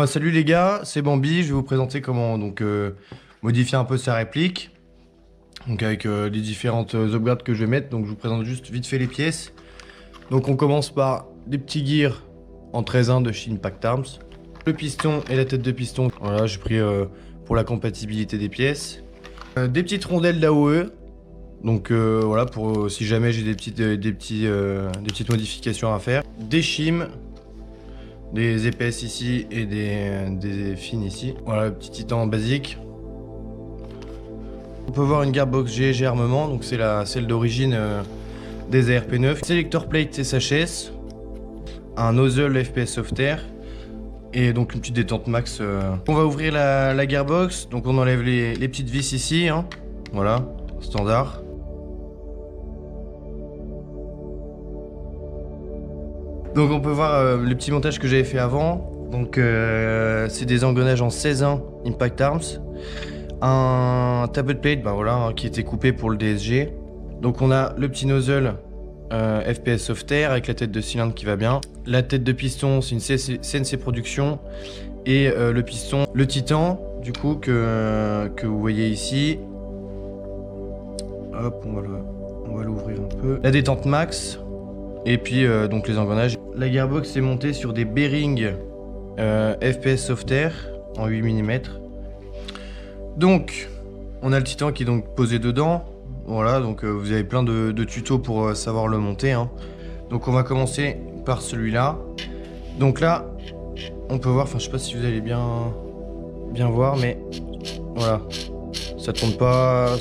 Salut les gars, c'est Bambi, je vais vous présenter comment modifier un peu sa réplique. Donc avec les différentes upgrades que je vais mettre, donc je vous présente juste vite fait les pièces. Donc on commence par des petits gears en 13-1 de chez Impact Arms. Le piston et la tête de piston, voilà j'ai pris pour la compatibilité des pièces. Des petites rondelles d'AOE, donc voilà pour si jamais j'ai des petites modifications à faire. Des shims. Des épaisses ici et des fines ici. Voilà, le petit titan basique. On peut voir une gearbox GG armement, donc c'est celle d'origine des ARP9. Selector plate SHS. Un nozzle FPS Softair. Et donc une petite détente max. On va ouvrir la gearbox, donc on enlève les petites vis ici. Hein. Voilà, standard. Donc on peut voir le petit montage que j'avais fait avant. Donc c'est des engrenages en 16-1 Impact Arms. Un tablet plate voilà, hein, qui était coupé pour le DSG. Donc on a le petit nozzle FPS Softair avec la tête de cylindre qui va bien. La tête de piston c'est une CNC Production. Et le piston, le titan du coup que vous voyez ici. Hop, on va l'ouvrir un peu. La détente max. Et puis donc les engrenages. La gearbox est montée sur des bearings FPS Softair en 8 mm. Donc on a le titan qui est donc posé dedans. Voilà, donc vous avez plein de tutos pour savoir le monter. Hein. Donc on va commencer par celui-là. Donc là, on peut voir, enfin je sais pas si vous allez bien voir, mais voilà, ça tourne pas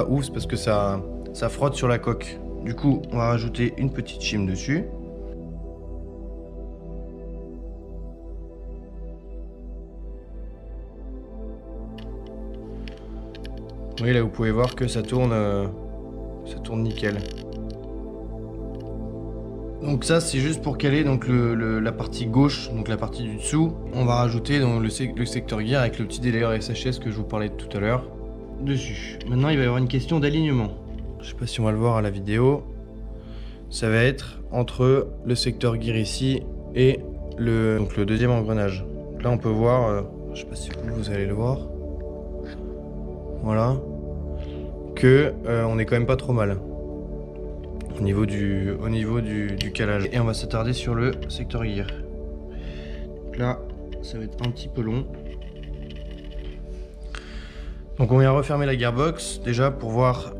ouf, c'est parce que ça frotte sur la coque. Du coup, on va rajouter une petite shim dessus. Oui, là vous pouvez voir que ça tourne nickel. Donc ça c'est juste pour caler donc la partie gauche, donc la partie du dessous. On va rajouter donc, le secteur gear avec le petit délayeur SHS que je vous parlais tout à l'heure dessus. Maintenant il va y avoir une question d'alignement. Je sais pas si on va le voir à la vidéo. Ça va être entre le secteur gear ici et le deuxième engrenage. Donc là on peut voir, je sais pas si vous allez le voir. Voilà. Que on est quand même pas trop mal. Au niveau du calage. Et on va s'attarder sur le secteur gear. Donc là, ça va être un petit peu long. Donc on vient refermer la gearbox déjà pour voir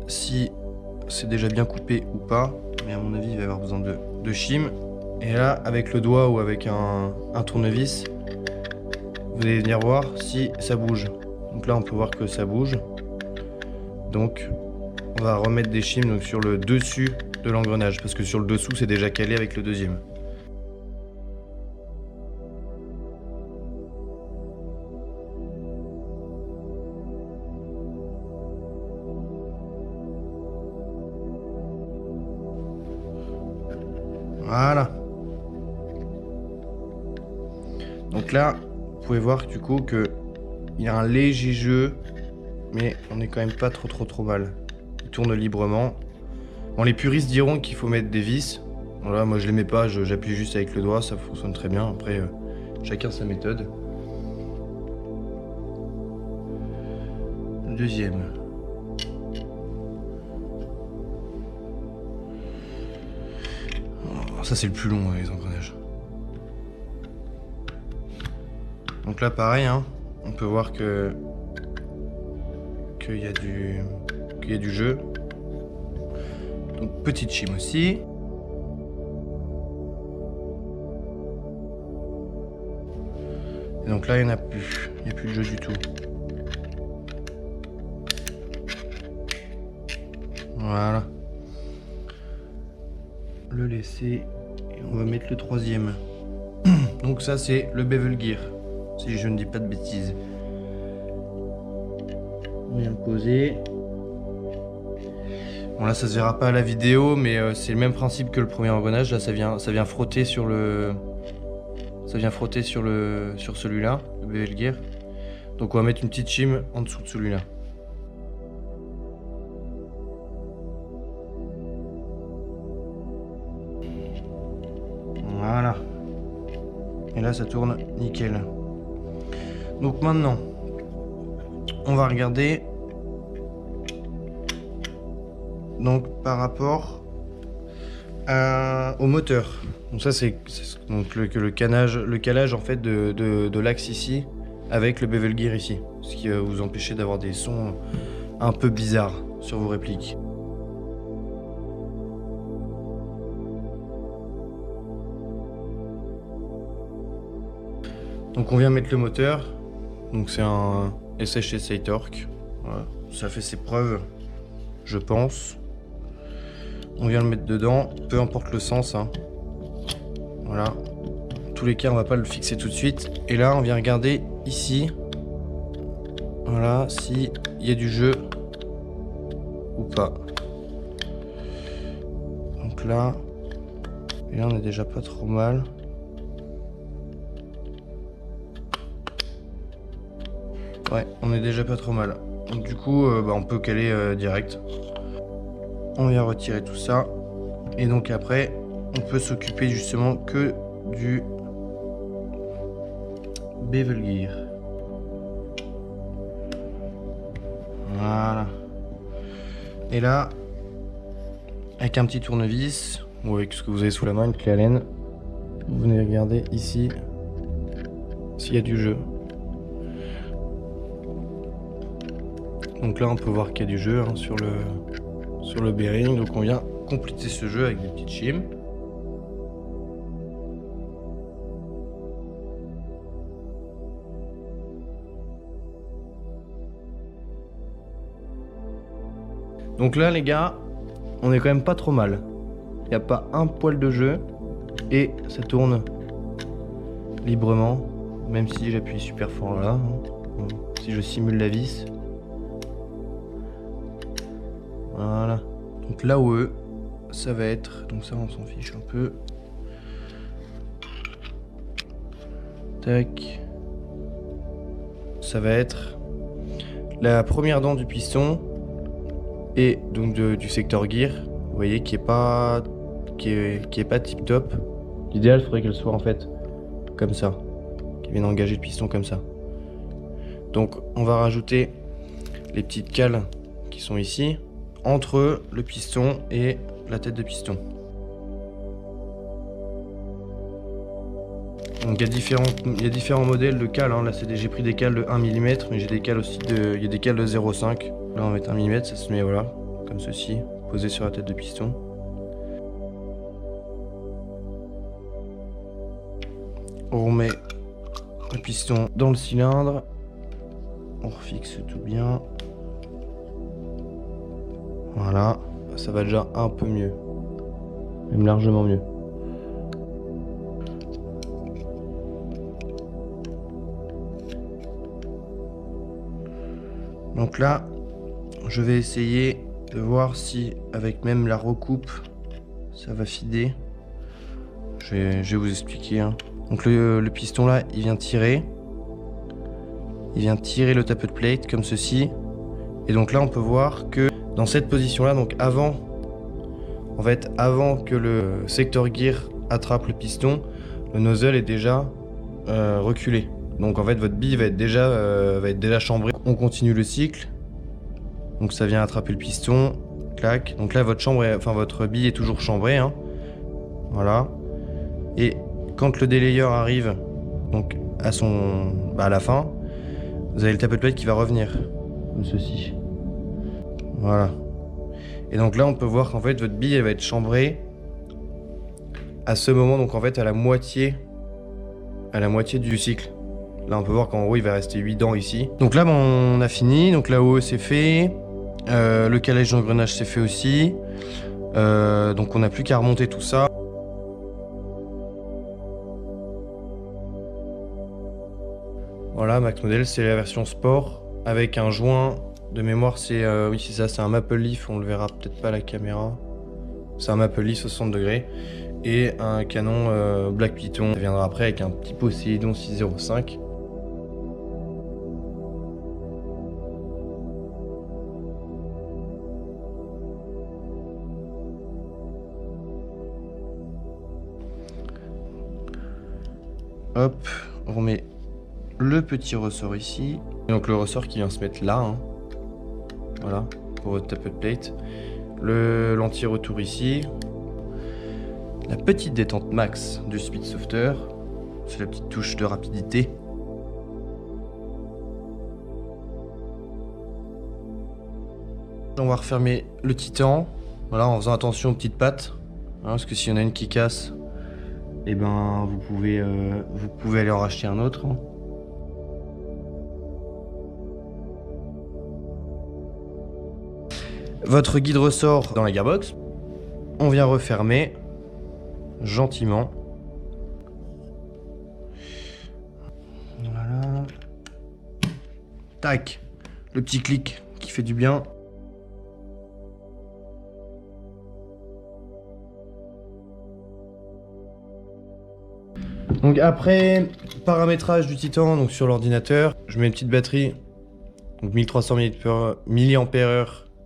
si c'est déjà bien coupé ou pas. Mais à mon avis, il va y avoir besoin de shim. Et là, avec le doigt ou avec un tournevis, vous allez venir voir si ça bouge. Donc là, on peut voir que ça bouge. Donc on va remettre des shims donc, sur le dessus de l'engrenage parce que sur le dessous c'est déjà calé avec le deuxième. Voilà. Donc là, vous pouvez voir du coup que il y a un léger jeu, mais on est quand même pas trop mal. Il tourne librement. Bon, les puristes diront qu'il faut mettre des vis. Voilà, moi je les mets pas, j'appuie juste avec le doigt, ça fonctionne très bien. Après, chacun sa méthode. Deuxième. Oh, ça c'est le plus long, les engrenages. Donc là pareil, hein, on peut voir qu'il y a du jeu. Donc petite shim aussi. Et donc là il n'y en a plus. Il n'y a plus de jeu du tout. Voilà. Le laisser. Et on va mettre le troisième. Donc ça c'est le bevel gear. Si je ne dis pas de bêtises. On vient le poser. Bon là ça se verra pas à la vidéo, mais c'est le même principe que le premier engrenage. Là ça vient frotter sur sur celui-là, le bevel gear. Donc on va mettre une petite shim en dessous de celui-là. Voilà. Et là ça tourne nickel. Donc maintenant, on va regarder donc par rapport au moteur. Donc ça c'est donc le calage en fait de l'axe ici avec le bevel gear ici, ce qui va vous empêcher d'avoir des sons un peu bizarres sur vos répliques. Donc on vient mettre le moteur. Donc c'est un SHSI Torque. Voilà. Ça fait ses preuves, je pense. On vient le mettre dedans, peu importe le sens. Hein. Voilà. Dans tous les cas, on va pas le fixer tout de suite. Et là, on vient regarder ici. Voilà, si il y a du jeu ou pas. Donc là, et là on est déjà pas trop mal. Ouais, on est déjà pas trop mal. Donc du coup, on peut caler direct. On vient retirer tout ça. Et donc après, on peut s'occuper justement que du bevel gear. Voilà. Et là, avec un petit tournevis, ou avec ce que vous avez sous la main, une clé Allen, vous venez regarder ici s'il y a du jeu. Donc là, on peut voir qu'il y a du jeu hein, sur le bearing. Donc on vient compléter ce jeu avec des petites shims. Donc là, les gars, on est quand même pas trop mal. Il n'y a pas un poil de jeu et ça tourne librement, même si j'appuie super fort là. Hein. Si je simule la vis. Voilà. Donc là où ça va être, donc ça on s'en fiche un peu. Tac. Ça va être la première dent du piston et donc du secteur gear. Vous voyez qui est pas tip top. L'idéal faudrait qu'elle soit en fait comme ça, qui vienne engager le piston comme ça. Donc on va rajouter les petites cales qui sont ici entre le piston et la tête de piston. Donc il y a différents modèles de cales. Hein. Là j'ai pris des cales de 1 mm, mais j'ai des cales aussi il y a des cales de 0,5. Là on va mettre 1 mm, ça se met voilà, comme ceci, posé sur la tête de piston. On remet le piston dans le cylindre. On refixe tout bien. Voilà, ça va déjà un peu mieux. Même largement mieux. Donc là, je vais essayer de voir si avec même la recoupe, ça va fider. Je vais vous expliquer. Hein. Donc le piston là, il vient tirer. Il vient tirer le tapered plate comme ceci. Et donc là, on peut voir que dans cette position-là, donc avant que le secteur gear attrape le piston, le nozzle est déjà reculé. Donc en fait, votre bille va être déjà chambrée. On continue le cycle. Donc ça vient attraper le piston. Clac. Donc là, votre bille est toujours chambrée. Hein. Voilà. Et quand le délayer arrive, donc à la fin, vous avez le tapered plate qui va revenir comme ceci. Voilà. Et donc là, on peut voir qu'en fait, votre bille, elle va être chambrée à ce moment, donc en fait, à la moitié du cycle. Là, on peut voir qu'en haut, il va rester 8 dents ici. Donc là, on a fini. Donc là-haut, c'est fait. Le calage d'engrenage, c'est fait aussi. Donc on n'a plus qu'à remonter tout ça. Voilà, Max Model, c'est la version sport avec un joint de mémoire. Oui, c'est ça, c'est un Maple Leaf. On le verra peut-être pas à la caméra. C'est un Maple Leaf 60 degrés et un canon Black Python. Ça viendra après avec un petit Poséidon 605. Hop, on remet le petit ressort ici. Et donc le ressort qui vient se mettre là, hein. Voilà, pour votre tapered plate. L'anti-retour ici. La petite détente max du Speed Softer. C'est la petite touche de rapidité. On va refermer le titan, voilà, en faisant attention aux petites pattes, hein, parce que s'il y en a une qui casse, eh ben vous pouvez aller en racheter un autre. Hein. Votre guide ressort dans la gearbox. On vient refermer gentiment. Voilà. Tac, le petit clic qui fait du bien. Donc après paramétrage du titan donc sur l'ordinateur, je mets une petite batterie, donc 1300 mAh,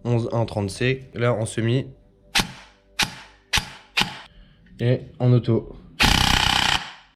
11.130C, là en semi et en auto.